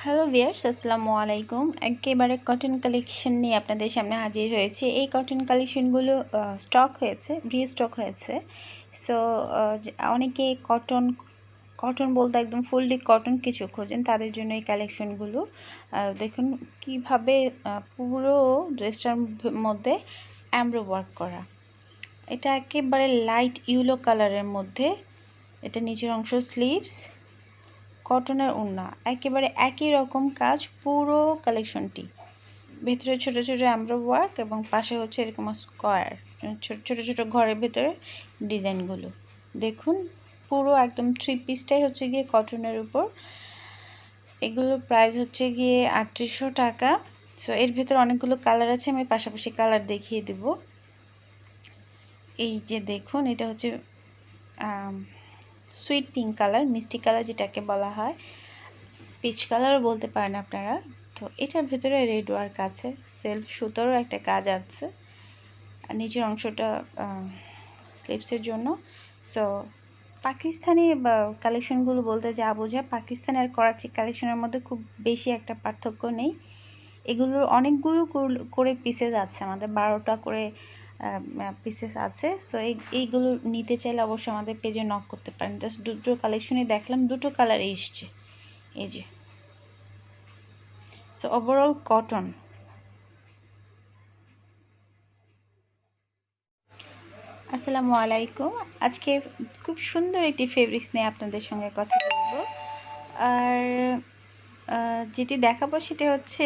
Hello viewers, আসসালামু আলাইকুম। একেবারে কটন কালেকশন নিয়ে আপনাদের সামনে হাজির হয়েছে। এই কটন কালেকশনগুলো স্টক হয়েছে, রিস্টক হয়েছে। সো অনেকে কটন বলতে একদম ফুললি কটন কিছু খোঁজেন, তাদের জন্য এই কালেকশনগুলো। দেখুন কিভাবে পুরো ড্রেসটার মধ্যে এমব্রো ওয়ার্ক করা। এটা একেবারে লাইট ইয়েলো কালারের মধ্যে। এটা নিচের অংশ স্লিভস, কটনের ওড়না, একেবারে একই রকম কাজ পুরো কালেকশনটি। ভেতরে ছোট ছোট এমব্রো ওয়ার্ক এবং পাশে হচ্ছে এরকম স্কোয়ার ছোট ছোট ঘরের ভেতরে ডিজাইনগুলো। দেখুন পুরো একদম 3 পিসটাই হচ্ছে গিয়ে কটনের উপর। এগুলোর প্রাইস হচ্ছে গিয়ে 3800 টাকা। সো এর ভেতরে অনেকগুলো কালার আছে, আমি পাশাপাশি কালার দেখিয়ে দেব। এই যে দেখুন, এটা হচ্ছে সুইট পিঙ্ক কালার, মিষ্টি কালার যেটাকে বলা হয়, পিচ কালারও বলতে পারেন আপনারা। তো এটার ভেতরে রেড ওয়ার্ক আছে, সেলফ সুতোরও একটা কাজ আছে, আর নিচের অংশটা স্লিপসের জন্য। সো পাকিস্তানি কালেকশনগুলো বলতে যা বোঝায়, পাকিস্তানি আর করাচি কালেকশনের মধ্যে খুব বেশি একটা পার্থক্য নেই। এগুলোর অনেকগুলো করে পিসেস আছে, আমাদের 12টা করে পিসেস আছে। সো এইগুলো নিতে চাইলে অবশ্যই আমাদের পেজে নক করতে পারেন। জাস্ট দুটো কালেকশনই দেখলাম, দুটো কালারে এসছে। এই যে, সো ওভারঅল কটন। আসসালামু আলাইকুম। আজকে খুব সুন্দর একটি ফেব্রিক্স নিয়ে আপনাদের সঙ্গে কথা বলবো। আর যেটি দেখাবো সেটা হচ্ছে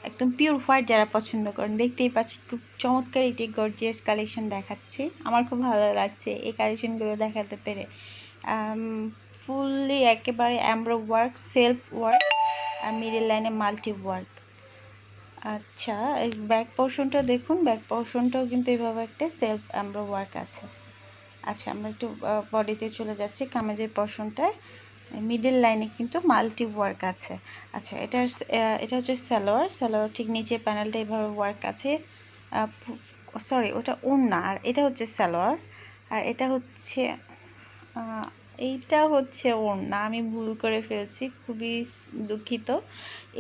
একদম পিওর হোয়াইট। যারা পছন্দ করেন, দেখতেই পাচ্ছেন খুব চমৎকার একটি গর্জিয়াস কালেকশন দেখাচ্ছি। আমার খুব ভালো লাগছে এই কালেকশনগুলো দেখাতে পেরে। ফুললি একেবারে এমব্রো ওয়ার্ক, সেলফ ওয়ার্ক, আর মিডল লাইনে মাল্টি ওয়ার্ক। আচ্ছা, এই ব্যাক পোর্শনটা দেখুন, ব্যাক পোর্শনটাও কিন্তু এভাবে একটা সেলফ এমব্রো ওয়ার্ক আছে। আচ্ছা, আমরা একটু বডিতে চলে যাচ্ছি। কামিজের পোর্শনটায় মিডল লাইনে কিন্তু মাল্টি ওয়ার্ক আছে। আচ্ছা, এটা হচ্ছে সালোয়ার ঠিক নিচের প্যানেলটা এভাবে ওয়ার্ক আছে। সরি, ওটা ওড়না, আর এটা হচ্ছে সালোয়ার, আর এইটা হচ্ছে ওড়না। আমি ভুল করে ফেলছি, খুবই দুঃখিত।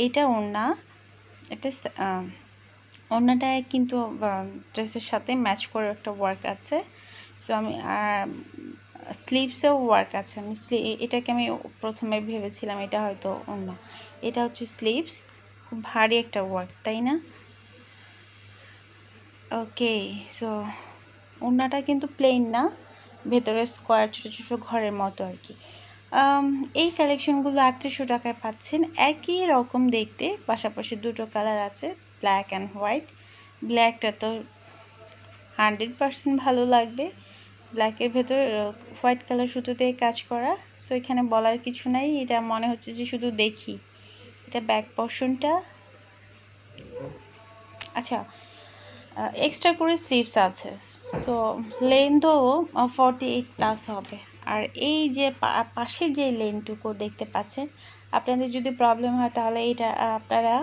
এইটা ওড়না। এটা ওড়নাটায় কিন্তু ড্রেসের সাথে ম্যাচ করে একটা ওয়ার্ক আছে। সো আমি স্লিভসেও ওয়ার্ক আছে। এটাকে আমি প্রথমে ভেবেছিলাম এটা হয়তো ওড়না, এটা হচ্ছে স্লিভস। খুব ভারী একটা ওয়ার্ক, তাই না? ওকে, সো ওড়নাটা কিন্তু প্লেন না, ভেতরে স্কোয়ার ছোট ছোট ঘরের মতো আর কি। এই কালেকশনগুলো 3800 টাকায় পাচ্ছেন। একই রকম দেখতে, পাশাপাশি দুটো কালার আছে, ব্ল্যাক অ্যান্ড হোয়াইট। ব্ল্যাকটা তো 100% ভালো লাগবে। ব্ল্যাকের ভেতর হোয়াইট কালার সুতো দিয়ে কাজ করা। সো এখানে বলার কিছু নাই, এটা মনে হচ্ছে যে শুধু দেখি। এটা ব্যাক পোর্শনটা। আচ্ছা, এক্সট্রা করে স্লিভস আছে। সো লেন্থও 48+ হবে। আর এই যে পাশে যে লেনটুকু দেখতে পাচ্ছেন, আপনাদের যদি প্রবলেম হয় তাহলে এটা আপনারা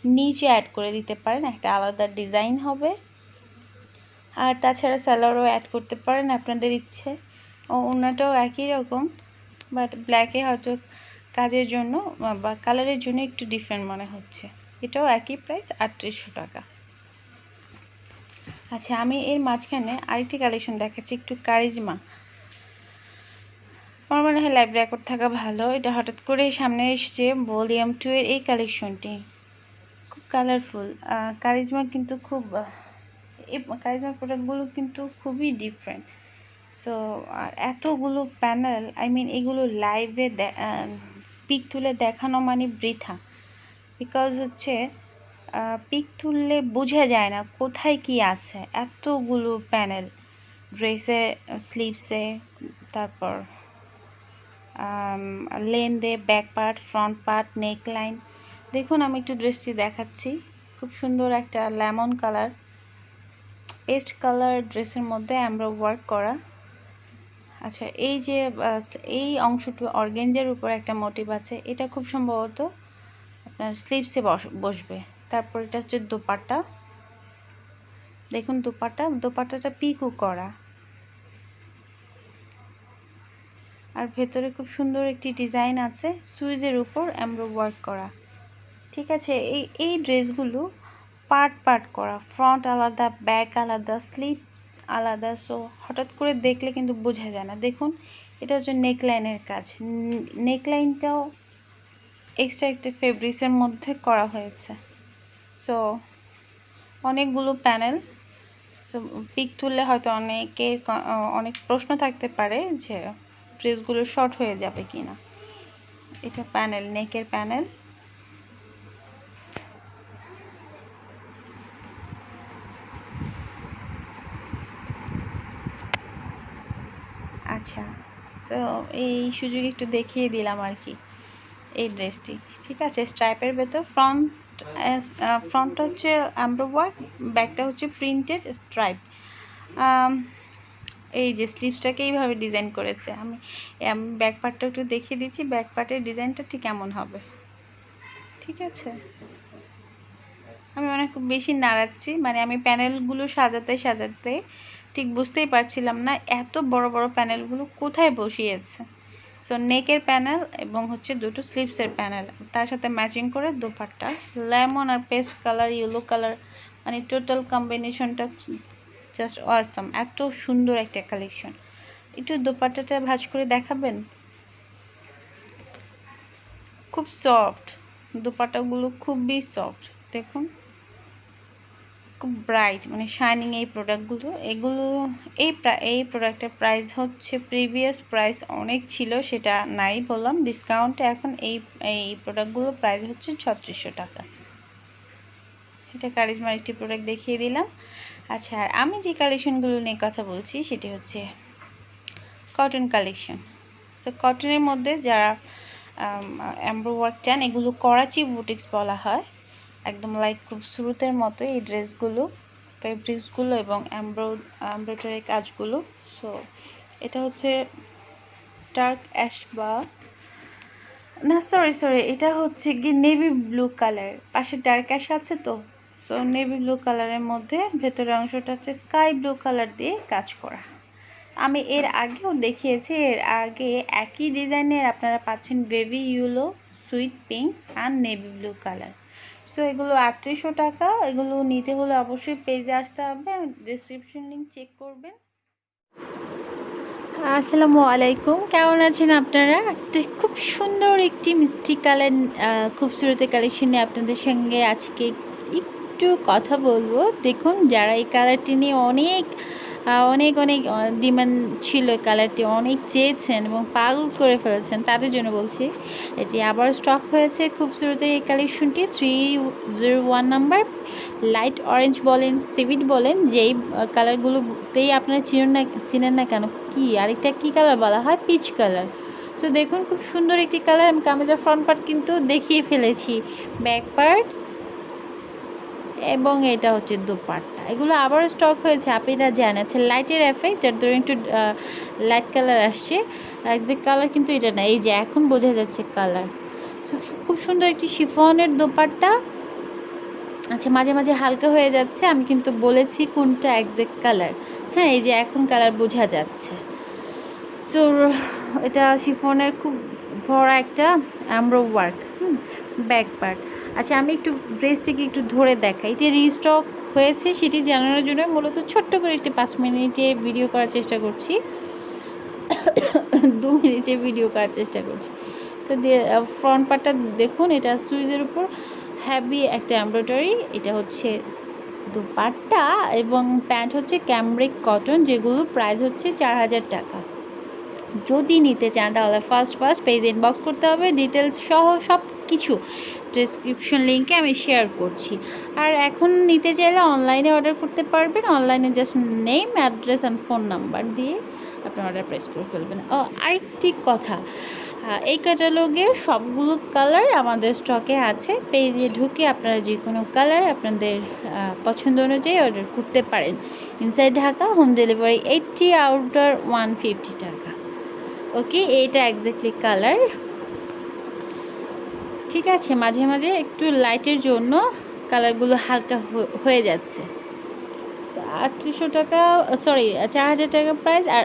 নিচে অ্যাড করে দিতে পারেন, একটা আলাদা ডিজাইন হবে। আর তাছাড়া সালোয়ারও অ্যাড করতে পারেন আপনাদের ইচ্ছে। ওড়নাটাও একই রকম, বাট ব্ল্যাকে হয়তো কাজের জন্য বা কালারের জন্য একটু ডিফারেন্ট মনে হচ্ছে। এটাও একই প্রাইস, 3800 টাকা। আচ্ছা, আমি এর মাঝখানে আরেকটি কালেকশন দেখাচ্ছি, একটু কারিজমা। আমার মনে হয় লাইভ রেকর্ড থাকা ভালো। এটা হঠাৎ করে সামনে এসছে, ভলিউম 2 এর এই কালেকশনটি খুব কালারফুল। কারিজমা কিন্তু খুব, এই কারিজমার প্রোডাক্টগুলো কিন্তু খুবই ডিফারেন্ট। সো আর এতগুলো প্যানেল, এগুলো লাইভে পিক তুলে দেখানো মানে বৃথা। বিকজ হচ্ছে পিক তুললে বোঝা যায় না কোথায় কি আছে, এতগুলো প্যানেল ড্রেসে, স্লিভসে, তারপর লেন্থে, ব্যাক পার্ট, ফ্রন্ট পার্ট, নেক লাইন। দেখুন, আমি একটু ড্রেসটি দেখাচ্ছি। খুব সুন্দর একটা লেমন কালার, পেস্ট কালার ড্রেসের মধ্যে আমরা ওয়ার্ক করা। আচ্ছা, এই যে এই অংশটু অর্গেঞ্জার উপর একটা মোটিভ আছে, এটা খুব সম্ভবত আপনার স্লিভসে বসবে। তারপর এটা হচ্ছে দোপাট্টা। দেখুন দোপাট্টাটা পিকও করা, আর ভেতরে খুব সুন্দর একটি ডিজাইন আছে, সুইজের উপর এমব্রো ওয়ার্ক করা। ঠিক আছে, এই ড্রেসগুলো পার্ট পার্ট করা, ফ্রন্ট আলাদা, ব্যাক আলাদা, স্লিভস আলাদা। সো হঠাৎ করে দেখলে কিন্তু বোঝা যায় না। দেখুন, এটা হচ্ছে নেকলাইনের কাজ। নেকলাইনটাও এক্সট্রা একটা ফেব্রিক্সের মধ্যে করা হয়েছে। সো অনেকগুলো প্যানেল। তো পিক তুললে হয়তো অনেক প্রশ্ন থাকতে পারে যে ড্রেসগুলো শর্ট হয়ে যাবে কি না। এটা প্যানেল, নেকের প্যানেল। আচ্ছা, সো এই সুযোগে একটু দেখিয়ে দিলাম আর কি এই ড্রেসটি। ঠিক আছে, স্ট্রাইপের ভেতর ফ্রন্টটা হচ্ছে এমব্রয়ডারি, ব্যাকটা হচ্ছে প্রিন্টেড স্ট্রাইপ। এই যে স্লিভসটাকে এইভাবে ডিজাইন করেছে। আমি ব্যাক পার্টটা একটু দেখিয়ে দিচ্ছি, ব্যাক পার্টের ডিজাইনটা ঠিক কেমন হবে। ঠিক আছে, আমি অনেক বেশি নাড়াচ্ছি, মানে আমি প্যানেলগুলো সাজাতে সাজাতে ঠিক বুঝতেই পারছিলাম না এত বড় বড় প্যানেলগুলো কোথায় বসিয়েছে। সো নেকের প্যানেল এবং হচ্ছে দুটো স্লিভসের প্যানেল, তার সাথে ম্যাচিং করে দোপাট্টা, লেমন আর পেস্ট কালার, ইয়েলো কালার, মানে টোটাল কম্বিনেশনটা জাস্ট অসাম। এত সুন্দর একটা কালেকশন। একটু দোপাট্টাটা ভাঁজ করে দেখাবেন? খুব সফট, দোপাট্টাগুলো খুবই সফট। দেখুন, খুব ব্রাইট, মানে শাইনিং এই প্রোডাক্টগুলো। এই প্রোডাক্টের প্রাইস হচ্ছে, প্রিভিয়াস প্রাইস অনেক ছিল, সেটা নাই বললাম, ডিসকাউন্টে এখন এই প্রোডাক্টগুলো প্রাইস হচ্ছে 3600 টাকা। এটা কারিজমার একটি প্রোডাক্ট দেখিয়ে দিলাম। আচ্ছা, আর আমি যে কালেকশনগুলো নিয়ে কথা বলছি সেটি হচ্ছে কটন কালেকশন। সো কটনের মধ্যে যারা এমব্রয়ডারি ওয়ার্ক চান, এগুলো করাচি বুটিক্স বলা হয়। একদম লাইক খুব শুরুতের মতো এই ড্রেসগুলো, ফেব্রিক্সগুলো এবং এমব্রয়ডারি কাজগুলো। সো এটা হচ্ছে ডার্ক অ্যাশ, বা না সরি এটা হচ্ছে কি নেভি ব্লু কালার, পাশে ডার্ক অ্যাশ আছে তো। সো নেভি ব্লু কালারের মধ্যে ভেতরের অংশটা হচ্ছে স্কাই ব্লু কালার দিয়ে কাজ করা। আমি এর আগেও দেখিয়েছি, এর আগে একই ডিজাইনের আপনারা পাচ্ছেন বেবি ইয়েলো, সুইট পিঙ্ক আর নেভি ব্লু কালার। সো এগুলো 3800 টাকা। এগুলো নিতে হলে অবশ্যই পেজে আসতে হবে, ডিসক্রিপশন লিঙ্ক চেক করবেন। আসসালামু আলাইকুম, কেমন আছেন আপনারা? একটা খুব সুন্দর একটি মিষ্টি কালার খুবসুরত কালেকশন নিয়ে আপনাদের সঙ্গে আজকে একটু কথা বলবো। দেখুন, যারা এই কালারটি নিয়ে অনেক ডিমান্ড ছিল, কালারটি অনেক চেয়েছেন এবং পাগল করে ফেলেছেন, তাদের জন্য বলছি এটি আবার স্টক হয়েছে খুবসুরত এই কালেকশনটি। 301 নাম্বার, লাইট অরেঞ্জ বলেন, সিভিট বলেন, যেই কালারগুলোতেই আপনারা চিনেন না কেন, কি আরেকটা কি কালার বলা হয়, পিচ কালার। সো দেখুন, খুব সুন্দর একটি কালার। আমি কামিজের ফ্রন্ট পার্ট কিন্তু দেখিয়ে ফেলেছি, ব্যাক পার্ট এবং এটা হচ্ছে দোপাট্টা। এগুলো আবার স্টক হয়েছে, আপনারা জানেন। আচ্ছা, লাইটের এফেক্ট, যার ধরুন একটু লাইট কালার আসছে, এক্সাক্ট কালার কিন্তু এটা না, এই যে এখন বোঝা যাচ্ছে কালার। খুব সুন্দর একটি শিফনের দোপাট্টা। আচ্ছা, মাঝে মাঝে হালকা হয়ে যাচ্ছে, আমি কিন্তু বলেছি কোনটা এক্সাক্ট কালার। হ্যাঁ, এই যে এখন কালার বোঝা যাচ্ছে। সো এটা শিফনের খুব ভরা একটা এমব্রয়ডারি ওয়ার্ক, ব্যাক পার্ট। আচ্ছা, আমি একটু ড্রেসটিকে একটু ধরে দেখাই। এটি রিস্টক হয়েছে সেটি জানানোর জন্য মূলত ছোট্ট করে একটি 5 মিনিটে ভিডিও করার চেষ্টা করছি, 2 মিনিটে ভিডিও করার চেষ্টা করছি। সো ফ্রন্ট পার্টটা দেখুন, এটা সুইজের উপর হ্যাভি একটা এমব্রয়ডারি। এটা হচ্ছে দোপাট্টা এবং প্যান্ট হচ্ছে ক্যামব্রিক কটন, যেগুলো প্রাইস হচ্ছে 4000 টাকা। যদি নিতে চান তাহলে ফার্স্ট পেজ ইনবক্স করতে হবে, ডিটেলস সহ সব কিছু ডেসক্রিপশন লিঙ্কে আমি শেয়ার করছি। আর এখন নিতে চাইলে অনলাইনে অর্ডার করতে পারবেন। অনলাইনে just name, address and phone number দিয়ে আপনি অর্ডার প্রেস করে ফেলবেন। আরেকটি কথা, এই ক্যাটালগের সবগুলো কালার আমাদের স্টকে আছে। পেজে ঢুকে আপনারা যে কোনো কালার আপনাদের পছন্দ অনুযায়ী অর্ডার করতে পারেন। Inside Dhaka, home delivery 80, outer 150 টাকা। ওকে, এইটা এক্স্যাক্টলি কালার। ঠিক আছে, মাঝে মাঝে একটু লাইটের জন্য কালারগুলো হালকা হয়ে যাচ্ছে। 3800 টাকা, সরি 4000 টাকা প্রাইস। আর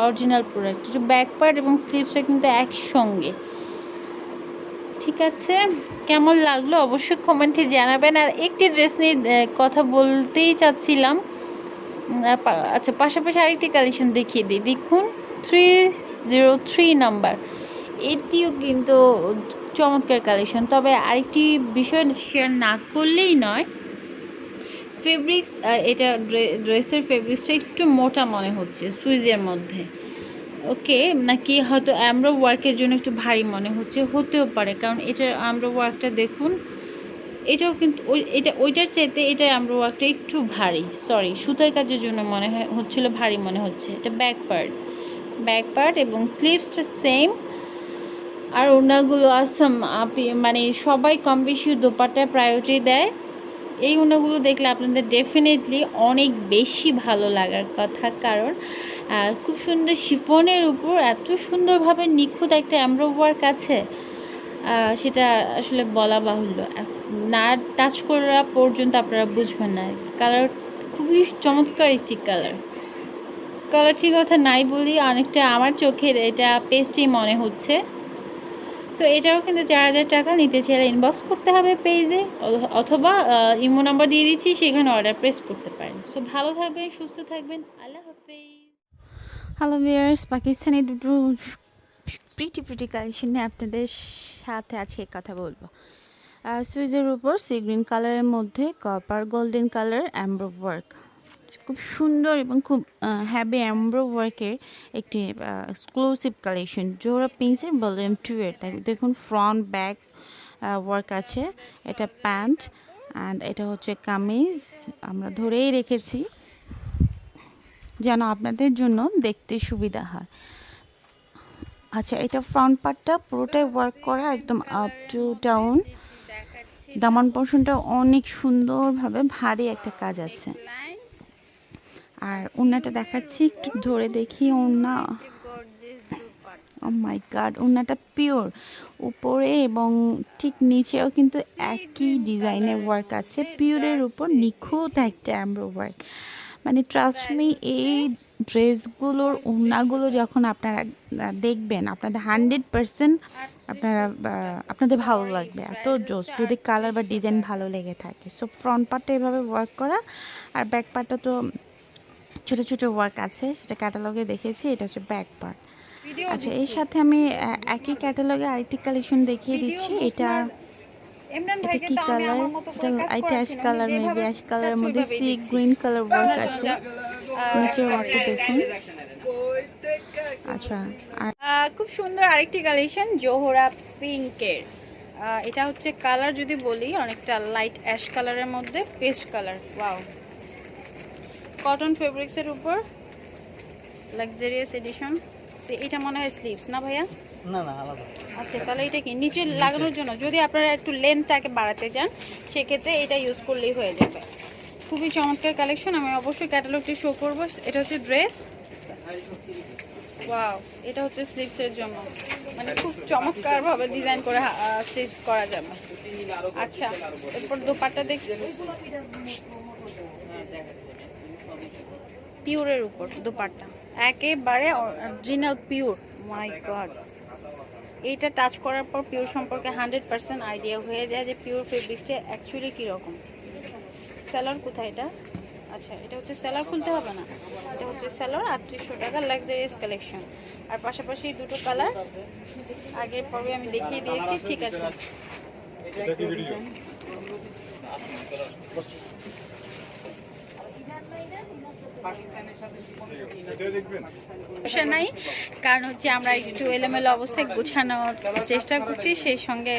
অরিজিনাল প্রোডাক্ট, একটু ব্যাক পার্ট এবং স্লিভসটা কিন্তু একসঙ্গে। ঠিক আছে, কেমন লাগলো অবশ্যই কমেন্টে জানাবেন। আর একটি ড্রেস নিয়ে কথা বলতেই চাচ্ছিলাম। আচ্ছা, পাশাপাশি আরেকটি কালেকশন দেখিয়ে দিই। দেখুন 303 নাম্বার, এটিও কিন্তু চমৎকার কালেকশন। তবে আরেকটি বিষয় শেয়ার না করলেই নয়, ফেব্রিক্স, এটা ড্রেসের ফেব্রিক্সটা একটু মোটা মনে হচ্ছে সুইজের মধ্যে। ওকে, নাকি হয়তো অ্যামব্রো ওয়ার্কের জন্য একটু ভারী মনে হচ্ছে, হতেও পারে, কারণ এটার অ্যামব্রো ওয়ার্কটা দেখুন, এটাও কিন্তু ওইটার চাইতে এটা অ্যামব্রো ওয়ার্কটা একটু ভারী। সরি, সুতার কাজের জন্য মনে হচ্ছিল ভারী মনে হচ্ছে। এটা ব্যাক পার্ট এবং স্লিভসটা সেম। আর ওড়নাগুলো আসাম, মানে সবাই কম বেশি দোপাট্টায় প্রায়োরিটি দেয়। এই ওড়নাগুলো দেখলে আপনাদের ডেফিনেটলি অনেক বেশি ভালো লাগার কথা, কারণ খুব সুন্দর শিফনের উপর এত সুন্দরভাবে নিখুঁত একটা এমব্রয়ডারি ওয়ার্ক আছে, সেটা আসলে বলা বাহুল্য। না টাচ করা পর্যন্ত আপনারা বুঝবেন না। কালার খুবই চমৎকার একটি কালার ঠিক কথা নাই বলি, অনেকটা আমার চোখে এটা পেস্টই মনে হচ্ছে। সো এটাও কিন্তু 4000 টাকা। নিতে চাইলে ইনবক্স করতে হবে পেজে, অথবা ইমো নাম্বার দিয়ে দিচ্ছি, সেখানে অর্ডার প্লেস করতে পারেন। সো ভালো থাকবেন, সুস্থ থাকবেন, আল্লাহ হাফেজ। হ্যালো ভিউয়ার্স, পাকিস্তানি দুটো প্রিটি কালেকশন নিয়ে আপনাদের সাথে আজকে কথা বলবো। সুইজের উপর সি গ্রিন কালারের মধ্যে কপার গোল্ডেন কালার এমব্রো ওয়ার্ক, খুব সুন্দর এবং খুব হ্যাভি এমব্রো ওয়ার্কের একটি এক্সক্লুসিভ কালেকশন। জোহরা প্রিন্সের ভলিউম 2 এর দেখুন ফ্রন্ট ব্যাক ওয়ার্ক আছে। এটা প্যান্ট অ্যান্ড এটা হচ্ছে কামিজ। আমরা ধরেই রেখেছি যেন আপনাদের জন্য দেখতে সুবিধা হয়। আচ্ছা, এটা ফ্রন্ট পার্টটা পুরোটাই ওয়ার্ক করা, একদম আপ টু ডাউন। দামান পোর্শনটা অনেক সুন্দরভাবে ভারী একটা কাজ আছে। আর ওড়নাটা দেখাচ্ছি, একটু ধরে দেখি। ওড়না, ও মাই গড, ওড়নাটা পিওর উপরে এবং ঠিক নিচেও কিন্তু একই ডিজাইনের ওয়ার্ক আছে। পিওরের উপর নিখুঁত একটা এমব্রয়ডারি ওয়ার্ক। মানে ট্রাস্ট মি, এই ড্রেসগুলোর ওড়নাগুলো যখন আপনারা দেখবেন, আপনাদের 100% আপনাদের ভালো লাগবে, এত জোস, যদি কালার বা ডিজাইন ভালো লেগে থাকে। সো ফ্রন্ট পার্টটা এভাবে ওয়ার্ক করা, আর ব্যাক পার্টটা তো ছোটো ছোটো ওয়ার্ক আছে, সেটা ক্যাটালগে দেখেছি। এটা হচ্ছে ব্যাক পার্ট। আচ্ছা, এর সাথে আমি একই ক্যাটালগে আরেকটি কালেকশন দেখিয়ে দিচ্ছি। এটা কি কালার? এটা অ্যাশ কালার, মেবি অ্যাশ কালারের মধ্যে সি গ্রিন কালার ওয়ার্ক আছে। নিচের ওয়ার্কটা দেখুন। আচ্ছা, আর খুব সুন্দর আরেকটি কালেকশন জোহরা পিঙ্কের। এটা হচ্ছে কালার যদি বলি, অনেকটা লাইট অ্যাশ কালারের মধ্যে পেস্ট কালার। ওয়াও, কটন ফেব্রিক্সের উপর লাক্সারিয়াস এডিশন। এটা মনে হয় স্লিভস না ভাইয়া? না না, আলাদা। আচ্ছা, তাহলে এটা কি নিচে লাগানোর জন্য? যদি আপনারা একটু লেন্থটাকে বাড়াতে চান, সেক্ষেত্রে এটা ইউজ করলেই হয়ে যাবে। খুবই চমৎকার কালেকশন, আমি অবশ্যই ক্যাটালগটি শো করবো। এটা হচ্ছে ড্রেস। ওয়াও, এটা হচ্ছে স্লিভসের জন্য, মানে খুব চমৎকারভাবে ডিজাইন করে স্লিভস করা যাবে। আচ্ছা, এরপর দোপাট্টা দেখি, পিওরের উপর দোপাট্টা, একেবারে অরিজিনাল পিওর। মাই গড, এইটা টাচ করার পর পিওর সম্পর্কে 100% আইডিয়া হয়ে যায় যে পিওর ফেব্রিক্সটা অ্যাকচুয়ালি কীরকম। সেলার কোথায় এটা? আচ্ছা, এটা হচ্ছে সেলার, খুলতে হবে না, এটা হচ্ছে সেলার। 3800 টাকা, লাক্সারিয়াস কালেকশন। আর পাশাপাশি দুটো কালার আগের পর্বে আমি দেখিয়ে দিয়েছি। ঠিক আছে, নাই, কারণ হচ্ছে আমরা একটু এলোমেলো অবস্থায় গোছানোর চেষ্টা করছি, সেই সঙ্গে